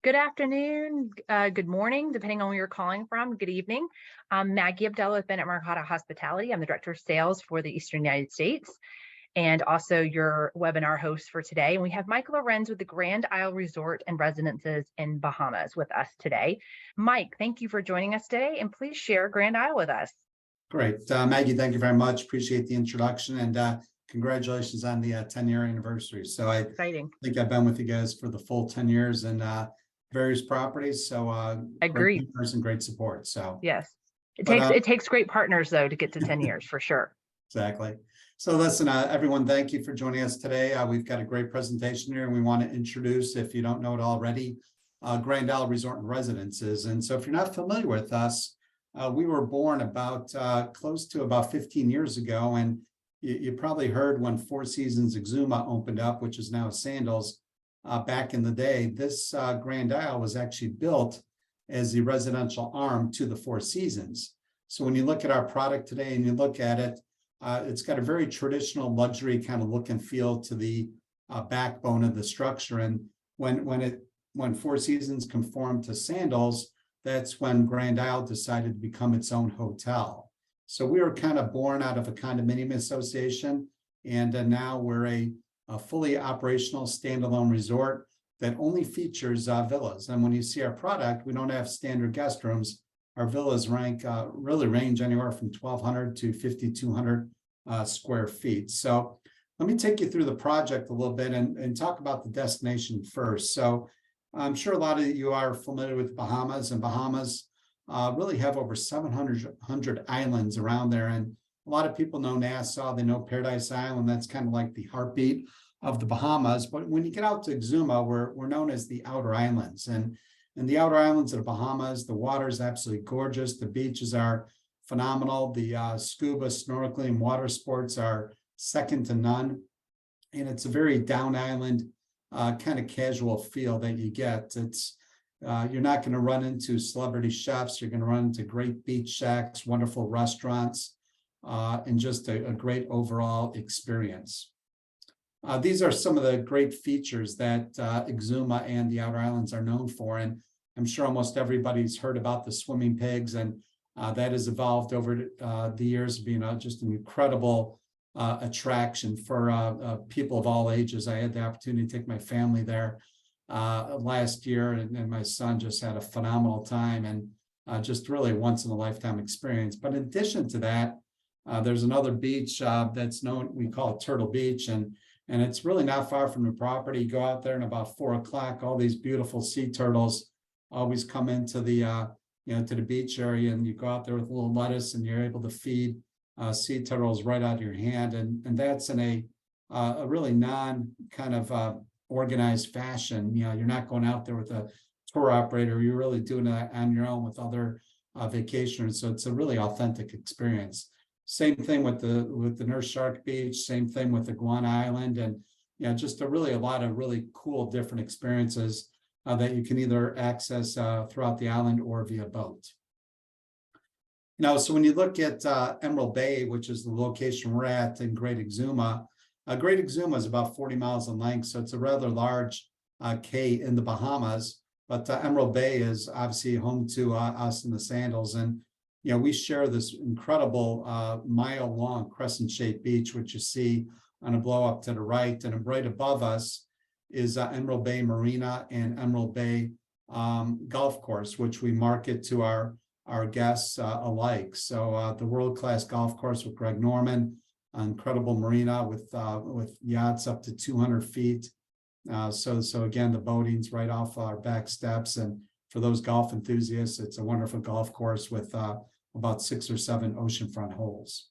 Good afternoon, good morning, depending on where you're calling from. Good evening. I'm Maggie Abdullah with Bennett Mercado Hospitality. I'm the Director of Sales for the Eastern United States and also your webinar host for today. And we have Mike Lorenz with the Grand Isle Resort and Residences in Bahamas with us today. Mike, thank you for joining us today, and please share Grand Isle with us. Great. Maggie, thank you very much. Appreciate the introduction, and congratulations on the 10-year anniversary. So I Exciting. think I've been with you guys for the full 10 years and various properties. So Agreed. great partners and great support. So yes, it takes great partners though to get to 10 years for sure. Exactly. So listen, everyone, thank you for joining us today. We've got a great presentation here, and we want to introduce, if you don't know it already, Grand Isle Resort and Residences. And so if you're not familiar with us, we were born about close to about 15 years ago, and you probably heard when Four Seasons Exuma opened up, which is now Sandals. Back in the day, this Grand Isle was actually built as the residential arm to the Four Seasons. So when you look at our product today and you look at it, it's got a very traditional luxury kind of look and feel to the backbone of the structure. And when Four Seasons conformed to Sandals, that's when Grand Isle decided to become its own hotel. So we were kind of born out of a condominium association, and now we're a fully operational standalone resort that only features villas. And when you see our product, we don't have standard guest rooms. Our villas really range anywhere from 1,200 to 5,200 square feet. So let me take you through the project a little bit and talk about the destination first. So I'm sure a lot of you are familiar with Bahamas, and Bahamas really have over 700 islands around there. And a lot of people know Nassau, they know Paradise Island. That's kind of like the heartbeat of the Bahamas. But when you get out to Exuma, we're known as the Outer Islands. And in the Outer Islands of the Bahamas, the water is absolutely gorgeous. The beaches are phenomenal. The scuba, snorkeling, water sports are second to none. And it's a very down island kind of casual feel that you get. It's you're not going to run into celebrity chefs. You're going to run into great beach shacks, wonderful restaurants, and just a great overall experience. These are some of the great features that Exuma and the Outer Islands are known for. And I'm sure almost everybody's heard about the swimming pigs, and that has evolved over the years, being just an incredible attraction for people of all ages. I had the opportunity to take my family there last year, and my son just had a phenomenal time, and just really a once in a lifetime experience. But in addition to that, there's another beach that's known, we call it Turtle Beach, and it's really not far from the property. You go out there and about 4 o'clock, all these beautiful sea turtles always come into the to the beach area, and you go out there with a little lettuce, and you're able to feed sea turtles right out of your hand, and that's in a really non kind of organized fashion. You're not going out there with a tour operator. You're really doing that on your own with other vacationers. So it's a really authentic experience. Same thing with the Nurse Shark Beach. Same thing with Iguana Island, and just a lot of really cool different experiences that you can either access throughout the island or via boat. So when you look at Emerald Bay, which is the location we're at in Great Exuma, Great Exuma is about 40 miles in length, so it's a rather large cay in the Bahamas. But Emerald Bay is obviously home to us in the Sandals, and we share this incredible mile-long crescent-shaped beach, which you see on a blow up to the right, and right above us is Emerald Bay Marina and Emerald Bay Golf Course, which we market to our guests alike. So the world-class golf course with Greg Norman, incredible marina with yachts up to 200 feet. So again, the boating's right off our back steps, and for those golf enthusiasts, it's a wonderful golf course with about 6 or 7 oceanfront holes.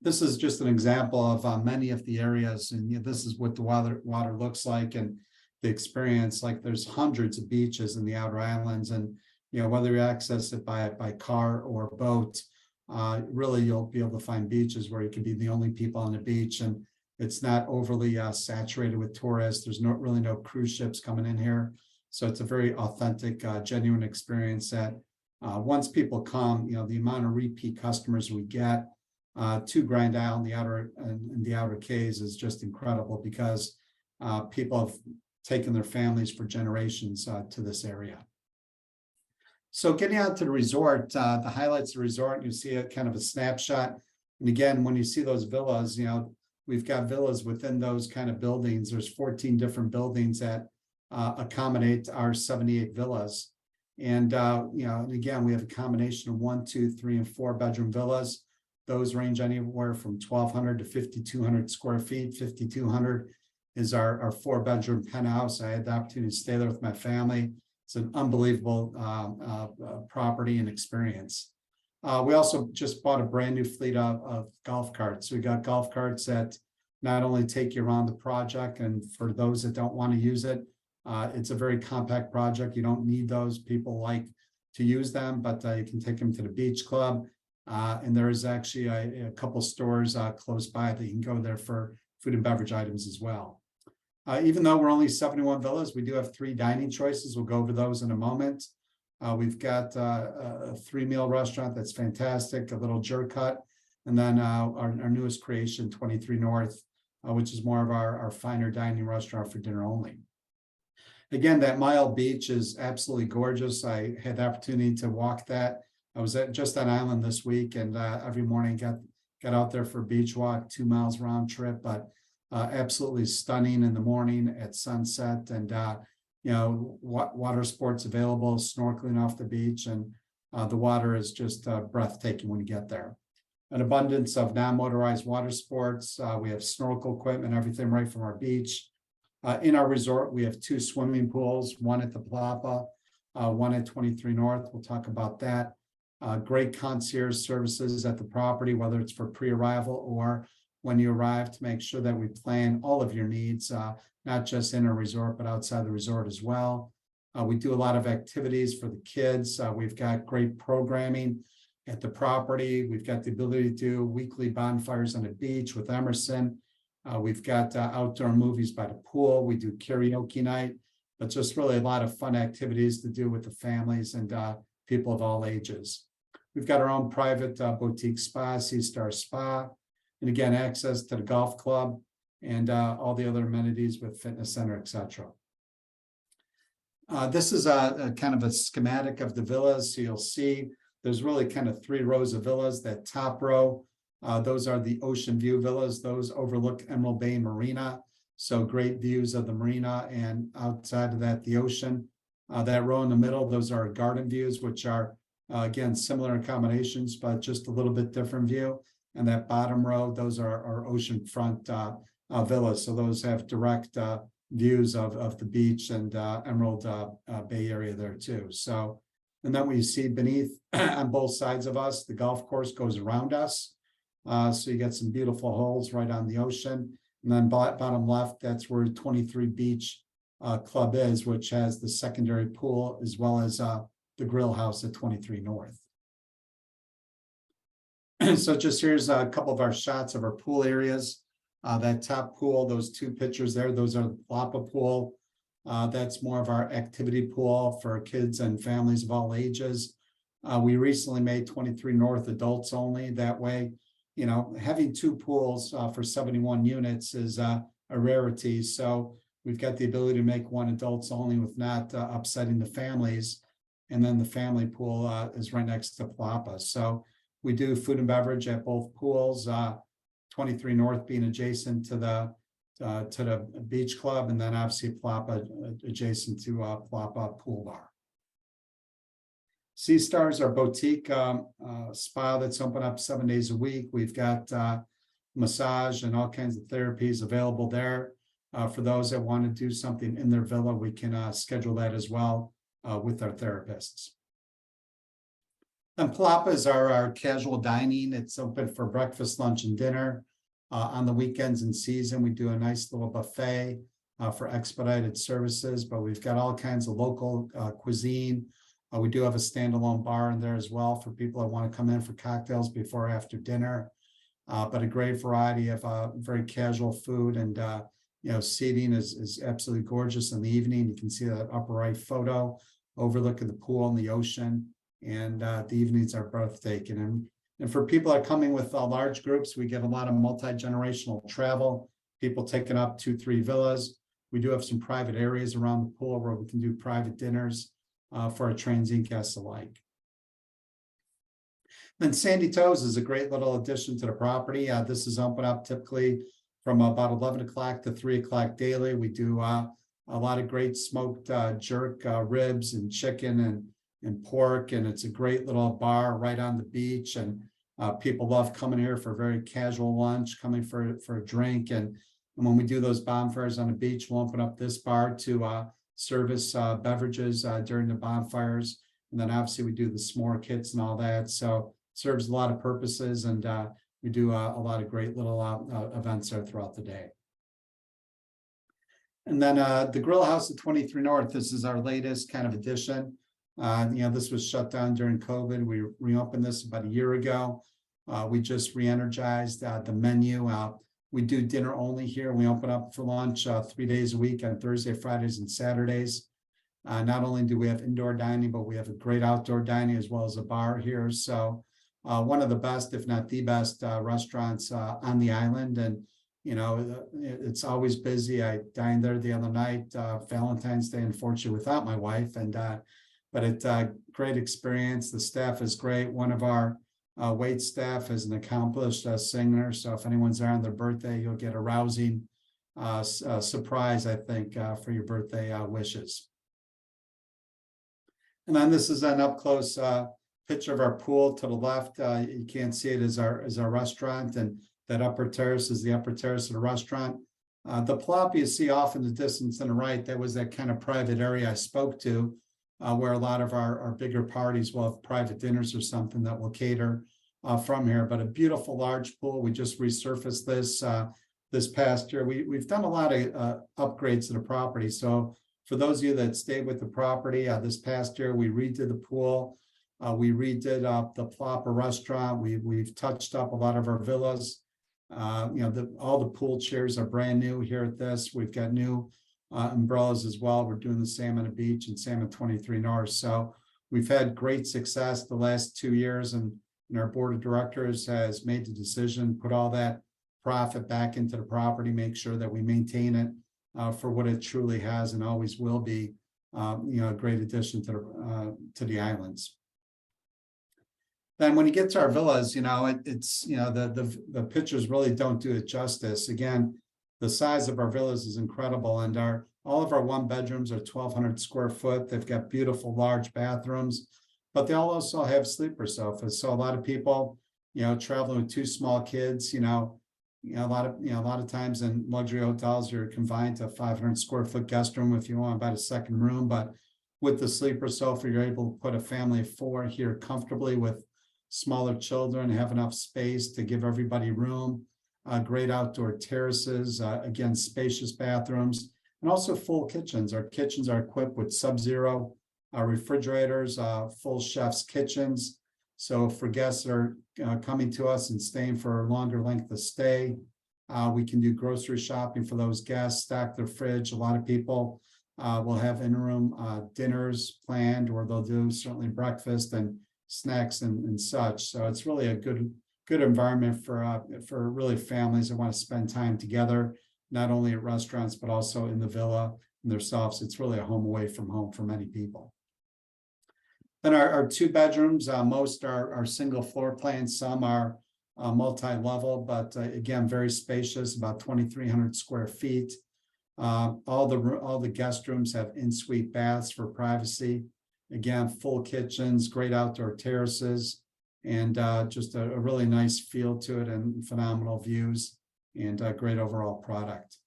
This is just an example of many of the areas, and this is what the water looks like, and the experience. Like, there's hundreds of beaches in the Outer Islands, and whether you access it by car or boat, really you'll be able to find beaches where you can be the only people on the beach, and it's not overly saturated with tourists. There's really no cruise ships coming in here, so it's a very authentic, genuine experience that once people come, the amount of repeat customers we get to Grand Isle and the outer cays is just incredible, because people have taken their families for generations to this area. So getting out to the resort, the highlights of the resort, you see a kind of a snapshot. And again, when you see those villas, we've got villas within those kind of buildings. There's 14 different buildings that accommodate our 78 villas. And, and again, we have a combination of 1, 2, 3, and 4 bedroom villas. Those range anywhere from 1,200 to 5,200 square feet. 5,200 is our 4-bedroom penthouse. I had the opportunity to stay there with my family. It's an unbelievable property and experience. We also just bought a brand new fleet of golf carts. We got golf carts that not only take you around the project, and for those that don't want to use it, it's a very compact project. You don't need those. People like to use them, but you can take them to the beach club. And there is actually a couple stores close by that you can go there for food and beverage items as well. Even though we're only 71 villas, we do have 3 dining choices. We'll go over those in a moment. We've got a 3-meal restaurant that's fantastic, a little jerk hut, and then our newest creation, 23 North, which is more of our finer dining restaurant for dinner only. Again, that Mile Beach is absolutely gorgeous. I had the opportunity to walk that. I was just on island this week, and every morning got out there for a beach walk, 2 miles round trip, but absolutely stunning in the morning at sunset, and water sports available, snorkeling off the beach, and the water is just breathtaking when you get there. An abundance of non-motorized water sports. We have snorkel equipment, everything right from our beach. In our resort, we have 2 swimming pools, one at the Palapa, one at 23 North. We'll talk about that. Great concierge services at the property, whether it's for pre-arrival or when you arrive, to make sure that we plan all of your needs, not just in a resort, but outside the resort as well. We do a lot of activities for the kids. We've got great programming at the property. We've got the ability to do weekly bonfires on the beach with Emerson. We've got outdoor movies by the pool. We do karaoke night, but just really a lot of fun activities to do with the families and people of all ages. We've got our own private boutique spa, Sea Star Spa. And again, access to the golf club and all the other amenities with fitness center, etc. This is a kind of a schematic of the villas. So you'll see there's really kind of 3 rows of villas. That top row, those are the ocean view villas. Those overlook Emerald Bay Marina. So great views of the marina, and outside of that, the ocean. That row in the middle, those are garden views, which are, again, similar accommodations, but just a little bit different view. And that bottom row, those are our oceanfront villas. So those have direct views of the beach and Emerald Bay area there too. So, and then what you see beneath on both sides of us, the golf course goes around us. So you get some beautiful holes right on the ocean. And then bottom left, that's where 23 Beach Club is, which has the secondary pool as well as the grill house at 23 North. So just here's a couple of our shots of our pool areas. That top pool, those 2 pictures there, those are the Palapa pool. That's more of our activity pool for kids and families of all ages. We recently made 23 North adults only. That way, having 2 pools for 71 units is a rarity. So we've got the ability to make 1 adults only with not upsetting the families. And then the family pool is right next to Palapa. So we do food and beverage at both pools, 23 North being adjacent to the beach club, and then obviously Palapa adjacent to Palapa Pool Bar. Sea Stars, our boutique spa that's open up 7 days a week. We've got massage and all kinds of therapies available there. For those that want to do something in their villa, we can schedule that as well with our therapists. And Palapa is our casual dining. It's open for breakfast, lunch, and dinner. On the weekends and season, we do a nice little buffet for expedited services, but we've got all kinds of local cuisine. We do have a standalone bar in there as well for people that want to come in for cocktails before or after dinner. But a great variety of very casual food, and seating is absolutely gorgeous in the evening. You can see that upper right photo overlooking the pool and the ocean. And the evenings are breathtaking. And for people that are coming with large groups, we get a lot of multi-generational travel, people taking up 2-3 villas. We do have some private areas around the pool where we can do private dinners for our transient guests alike. Then Sandy Toes is a great little addition to the property. This is open up typically from about 11 o'clock to 3 o'clock daily. We do a lot of great smoked jerk ribs and chicken and pork, and it's a great little bar right on the beach. And people love coming here for a very casual lunch, coming for a drink. And when we do those bonfires on the beach, we'll open up this bar to service beverages during the bonfires. And then obviously we do the s'more kits and all that. So serves a lot of purposes, and we do a lot of great little events there throughout the day. And then the Grill House at 23 North, this is our latest kind of addition. This was shut down during COVID. We reopened this about a year ago. We just re-energized the menu. We do dinner only here. We open up for lunch 3 days a week on Thursday, Fridays, and Saturdays. Not only do we have indoor dining, but we have a great outdoor dining as well as a bar here. So one of the best, if not the best, restaurants on the island. And, it's always busy. I dined there the other night, Valentine's Day, unfortunately, without my wife. And but it's a great experience. The staff is great. One of our wait staff is an accomplished singer. So if anyone's there on their birthday, you'll get a rousing surprise, I think, for your birthday wishes. And then this is an up close picture of our pool to the left. You can't see it as our restaurant, and that upper terrace is the upper terrace of the restaurant. The plop you see off in the distance on the right, that was that kind of private area I spoke to, where a lot of our bigger parties will have private dinners or something that will cater from here. But a beautiful large pool. We just resurfaced this past year. We've done a lot of upgrades to the property. So for those of you that stayed with the property, this past year, we redid the pool. We redid the Plopper restaurant. We've touched up a lot of our villas. All the pool chairs are brand new here at this. We've got new umbrellas as well. We're doing the same on the beach and same at 23 North. So we've had great success the last 2 years, and our board of directors has made the decision, put all that profit back into the property, make sure that we maintain it for what it truly has and always will be, a great addition to the islands. Then when you get to our villas, the pictures really don't do it justice. Again, the size of our villas is incredible, and all of our 1 bedrooms are 1,200 square foot. They've got beautiful large bathrooms, but they all also have sleeper sofas. So a lot of people, traveling with 2 small kids, a lot of times in luxury hotels, you're confined to a 500 square foot guest room if you want about a second room. But with the sleeper sofa, you're able to put a family of 4 here comfortably with smaller children, have enough space to give everybody room, great outdoor terraces, again, spacious bathrooms, and also full kitchens. Our kitchens are equipped with sub-zero refrigerators, full chef's kitchens. So for guests that are coming to us and staying for a longer length of stay, we can do grocery shopping for those guests, stack their fridge. A lot of people will have in-room dinners planned, or they'll do certainly breakfast and snacks and such. So it's really a good environment for really families that want to spend time together, not only at restaurants, but also in the villa and themselves. It's really a home away from home for many people. Then our 2 bedrooms, most are single floor plans, some are multi-level, but again, very spacious, about 2,300 square feet. All the guest rooms have in-suite baths for privacy. Again, full kitchens, great outdoor terraces, and just a really nice feel to it, and phenomenal views, and a great overall product.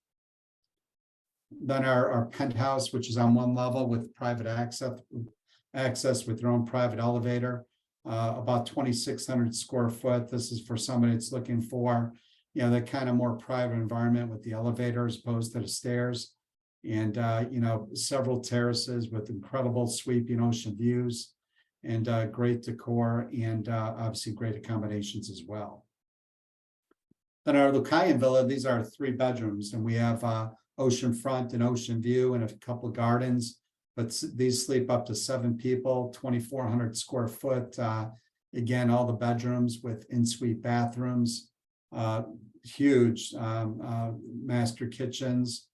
Then our penthouse, which is on 1 level with private access with your own private elevator, about 2,600 square foot. This is for somebody that's looking for, that kind of more private environment with the elevator as opposed to the stairs. And, several terraces with incredible sweeping ocean views, and great decor, and obviously great accommodations as well. Then our Lucayan Villa, these are 3 bedrooms, and we have ocean front and ocean view and a couple of gardens, but these sleep up to 7 people, 2,400 square foot. Again, all the bedrooms with in-suite bathrooms, huge master kitchens,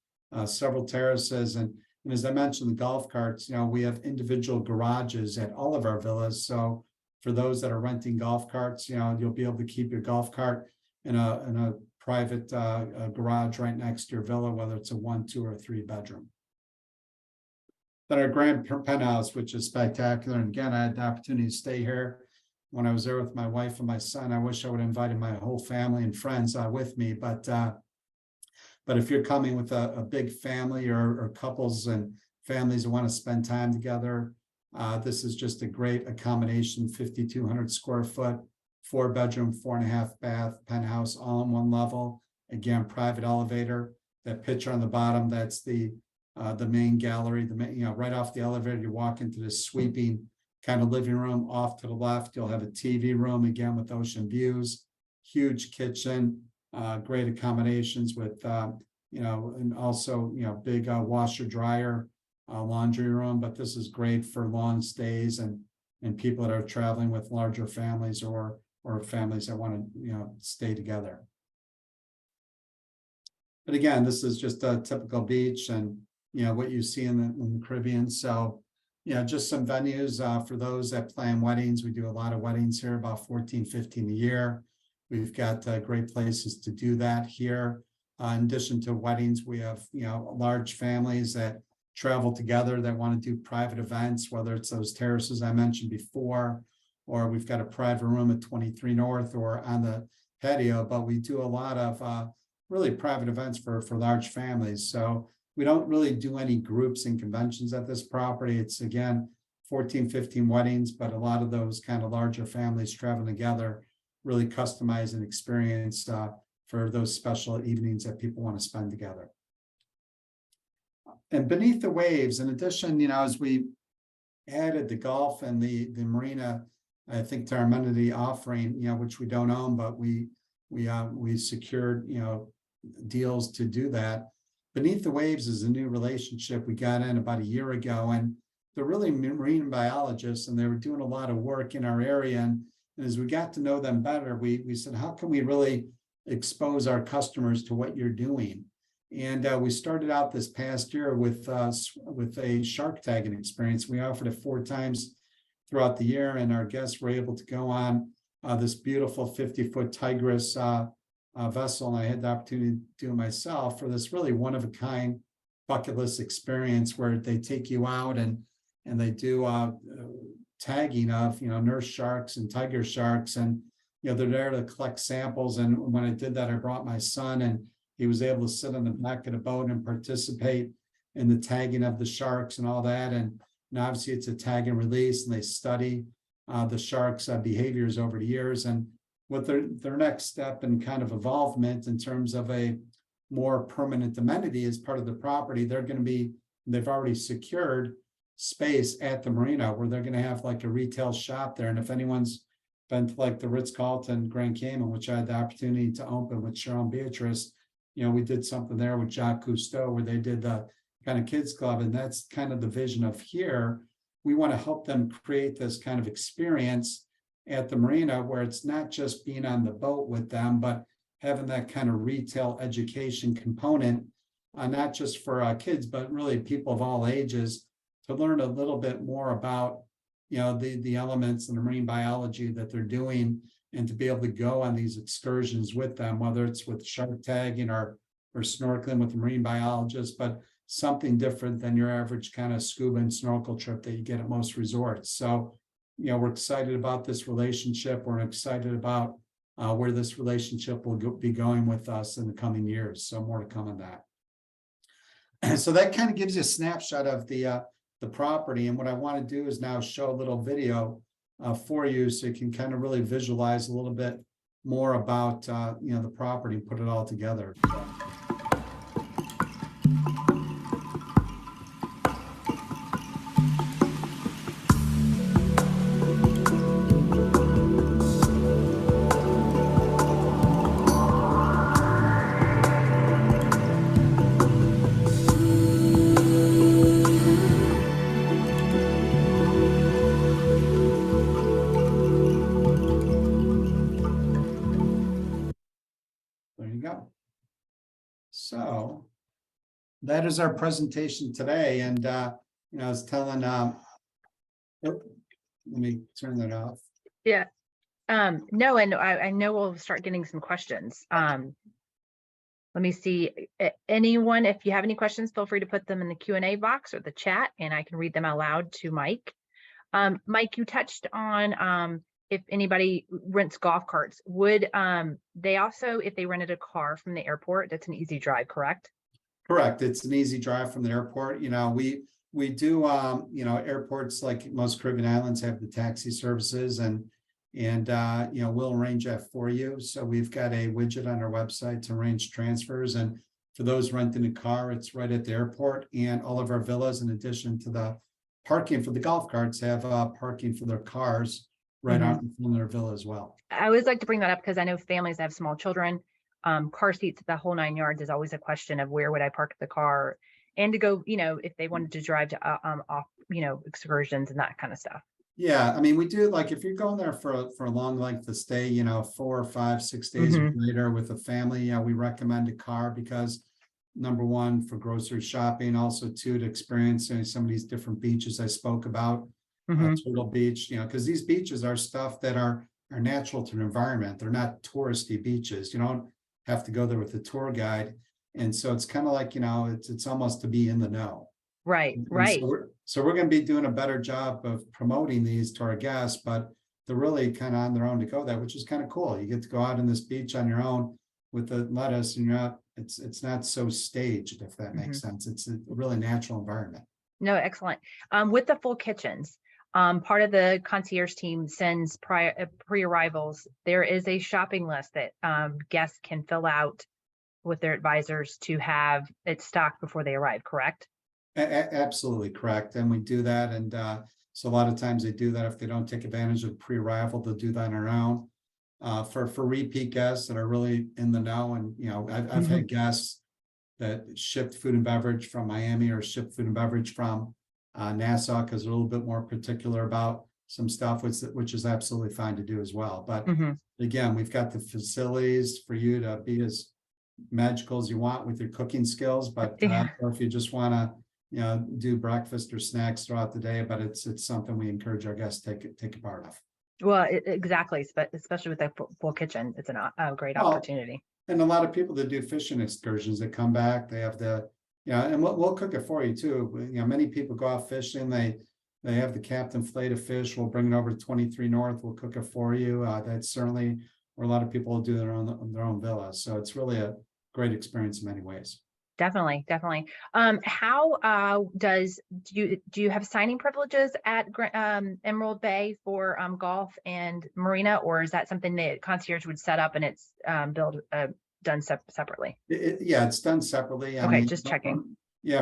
several terraces. And as I mentioned, the golf carts, we have individual garages at all of our villas. So for those that are renting golf carts, you'll be able to keep your golf cart in a private garage right next to your villa, whether it's a 1, 2, or 3 bedroom. Then our grand penthouse, which is spectacular. And again, I had the opportunity to stay here when I was there with my wife and my son. I wish I would have invited my whole family and friends with me, but if you're coming with a big family or couples and families that want to spend time together, this is just a great accommodation. 5,200 square foot, 4-bedroom, 4.5 bath penthouse, all in one level. Again, private elevator. That picture on the bottom, that's the main gallery. Right off the elevator, you walk into this sweeping kind of living room. Off to the left, you'll have a TV room, again with ocean views. Huge kitchen, great accommodations with and also big washer dryer, laundry room. But this is great for long stays and people that are traveling with larger families or families that want to stay together. But again, this is just a typical beach and what you see in the Caribbean. So just some venues for those that plan weddings. We do a lot of weddings here, about 14, 15 a year. We've got great places to do that here. In addition to weddings, we have large families that travel together that want to do private events, whether it's those terraces I mentioned before, or we've got a private room at 23 North or on the patio. But we do a lot of really private events for large families. So we don't really do any groups and conventions at this property. It's again 14, 15 weddings, but a lot of those kind of larger families traveling together, really customize and experience for those special evenings that people want to spend together. And beneath the waves, in addition, as we added the golf and the marina, I think, to our amenity offering, which we don't own, but we secured deals to do that. Beneath the Waves is a new relationship we got in about a year ago, and they're really marine biologists, and they were doing a lot of work in our area. And as we got to know them better, we said, how can we really expose our customers to what you're doing? And we started out this past year with a shark tagging experience. We offered it 4 times throughout the year, and our guests were able to go on this beautiful 50-foot Tigris vessel, and I had the opportunity to do it myself for this really one-of-a-kind bucket list experience where they take you out and they do tagging of nurse sharks and tiger sharks, and they're there to collect samples. And when I did that, I brought my son, and he was able to sit on the back of the boat and participate in the tagging of the sharks and all that. And obviously it's a tag and release, and they study the sharks' behaviors over the years. And what their next step and kind of involvement in terms of a more permanent amenity as part of the property, they've already secured space at the marina where they're going to have like a retail shop there. And if anyone's been to like the Ritz-Carlton Grand Cayman, which I had the opportunity to open with Cheryl and Beatrice, we did something there with Jacques Cousteau where they did the kind of kids club. And that's kind of the vision of here. We want to help them create this kind of experience at the marina where it's not just being on the boat with them, but having that kind of retail education component, not just for kids, but really people of all ages, to learn a little bit more about the elements and the marine biology that they're doing, and to be able to go on these excursions with them, whether it's with shark tagging or snorkeling with the marine biologist, but something different than your average kind of scuba and snorkel trip that you get at most resorts. So we're excited about this relationship. We're excited about where this relationship will be going with us in the coming years. So more to come on that. And so that kind of gives you a snapshot of the property. And what I want to do is now show a little video for you, so you can kind of really visualize a little bit more about the property and put it all together. There you go. So that is our presentation today. And, I was telling, let me turn that off. Yeah. No, and I know we'll start getting some questions. Let me see. Anyone, if you have any questions, feel free to put them in the Q&A box or the chat, and I can read them out loud to Mike. Mike, you touched on if anybody rents golf carts, would they also, if they rented a car from the airport, that's an easy drive, correct? Correct. It's an easy drive from the airport. We do, airports like most Caribbean islands have the taxi services, and we'll arrange that for you. So we've got a widget on our website to arrange transfers. And for those renting a car, it's right at the airport, and all of our villas, in addition to the parking for the golf carts, have parking for their cars right out in front of their villa as well. I always like to bring that up because I know families that have small children, car seats, the whole 9 yards is always a question of where would I park the car, and to go, if they wanted to drive to off, excursions and that kind of stuff. Yeah, I mean, we do, like, if you're going there for a long length of stay, 4, 5, 6 days later with a family, we recommend a car because, number one, for grocery shopping, also two, to experience some of these different beaches I spoke about, Turtle Beach, because these beaches are stuff that are natural to the environment. They're not touristy beaches. You don't have to go there with a tour guide. And so it's kind of like, it's almost to be in the know. Right, And right. So we're going to be doing a better job of promoting these to our guests, but they're really kind of on their own to go there, which is kind of cool. You get to go out on this beach on your own with the lettuce, and you're not, it's not so staged, if that makes sense. It's a really natural environment. No, excellent. With the full kitchens, part of the concierge team sends pre-arrivals. There is a shopping list that guests can fill out with their advisors to have it stocked before they arrive, correct? Absolutely correct. And we do that. And so a lot of times they do that. If they don't take advantage of pre-arrival, they'll do that on their own. For repeat guests that are really in the know, and I've had guests that shipped food and beverage from Miami or shipped food and beverage from Nassau, because they're a little bit more particular about some stuff, which is absolutely fine to do as well. But again, we've got the facilities for you to be as magical as you want with your cooking skills, but or if you just want to do breakfast or snacks throughout the day, but it's something we encourage our guests to take a part of. Well, exactly, especially with that full kitchen, it's a great opportunity. And a lot of people that do fishing excursions that come back, they have the, and we'll cook it for you too. Many people go out fishing, they have the captain fillet of fish. We'll bring it over to 23 North. We'll cook it for you. That's certainly where a lot of people do their own villas. So it's really a great experience in many ways. Definitely. How do you have signing privileges at Emerald Bay for golf and marina, or is that something that concierge would set up and it's done separately? It's done separately. Okay, just checking.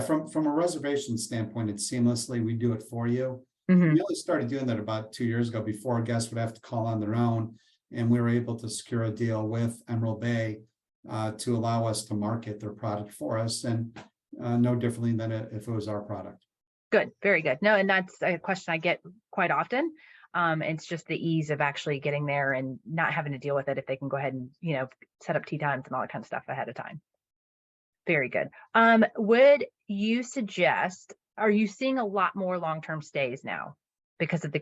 From a reservation standpoint, it's seamlessly, we do it for you. We only started doing that about 2 years ago, before guests would have to call on their own, and we were able to secure a deal with Emerald Bay to allow us to market their product for us, and no differently than if it was our product. Good, very good. No, and that's a question I get quite often. It's just the ease of actually getting there and not having to deal with it if they can go ahead and set up tea times and all that kind of stuff ahead of time. Very good. Would you suggest? Are you seeing a lot more long-term stays now because of the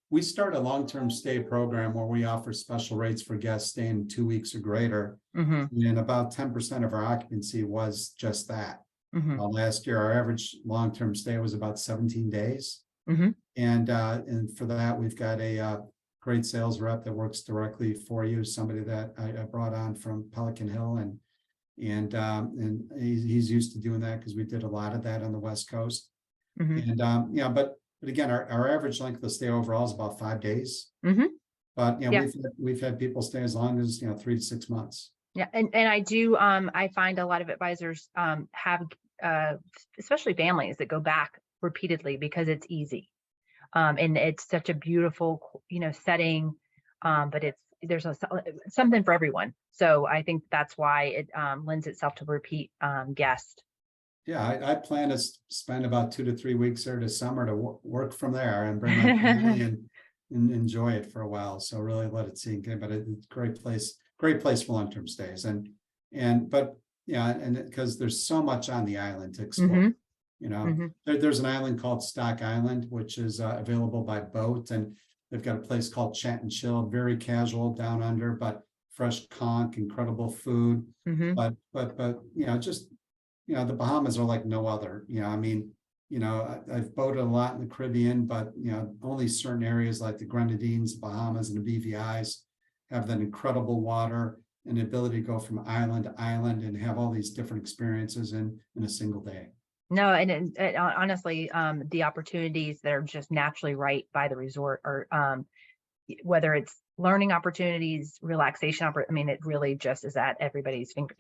we start a long-term stay program where we offer special rates for guests staying 2 weeks or greater. And about 10% of our occupancy was just that. Last year, our average long-term stay was about 17 days. And for that, we've got a great sales rep that works directly for you, somebody that I brought on from Pelican Hill, and he's used to doing that because we did a lot of that on the West Coast. And but again, our average length of stay overall is about 5 days. But we've had people stay as long as 3 to 6 months. Yeah, and I do I find a lot of advisors have especially families that go back repeatedly because it's easy, and it's such a beautiful setting, but there's something for everyone. So I think that's why it lends itself to repeat guests. Yeah, I plan to spend about 2 to 3 weeks there this summer to work from there and bring my family and enjoy it for a while. So really let it sink in. But it's a great place for long-term stays. But yeah, and because there's so much on the island to explore. Mhm. You know, Mhm. there's an island called Stock Island, which is available by boat, and they've got a place called Chat and Chill, very casual down under, but fresh conch, incredible food. Mhm. But just the Bahamas are like no other. I mean, I've boated a lot in the Caribbean, but only certain areas like the Grenadines, Bahamas, and the BVI's have that incredible water and the ability to go from island to island and have all these different experiences in a single day. No, and honestly, the opportunities that are just naturally right by the resort, or whether it's learning opportunities, relaxation, I mean, it really just is at everybody's finger,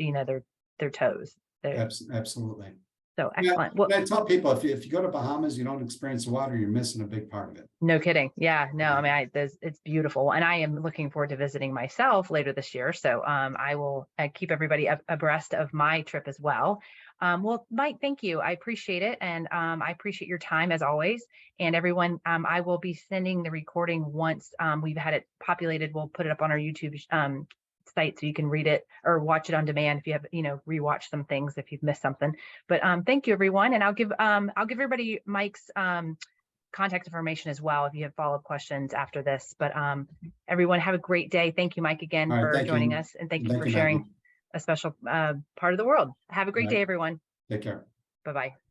their toes. Absolutely. So Yeah, excellent. Well, and I tell people if you go to Bahamas, you don't experience the water, you're missing a big part of it. no kidding. Yeah, no, I mean, it's beautiful, and I am looking forward to visiting myself later this year. So I will keep everybody abreast of my trip as well. Well, Mike, thank you. I appreciate it, and I appreciate your time as always. And everyone, I will be sending the recording once we've had it populated. We'll put it up on our YouTube site so you can read it or watch it on demand if you have rewatch some things if you've missed something. But thank you, everyone, and I'll give everybody Mike's contact information as well if you have follow-up questions after this. But everyone, have a great day. Thank you, Mike, again for joining us, and thank you for sharing a special part of the world. Have a great day, everyone. Take care. Bye-bye.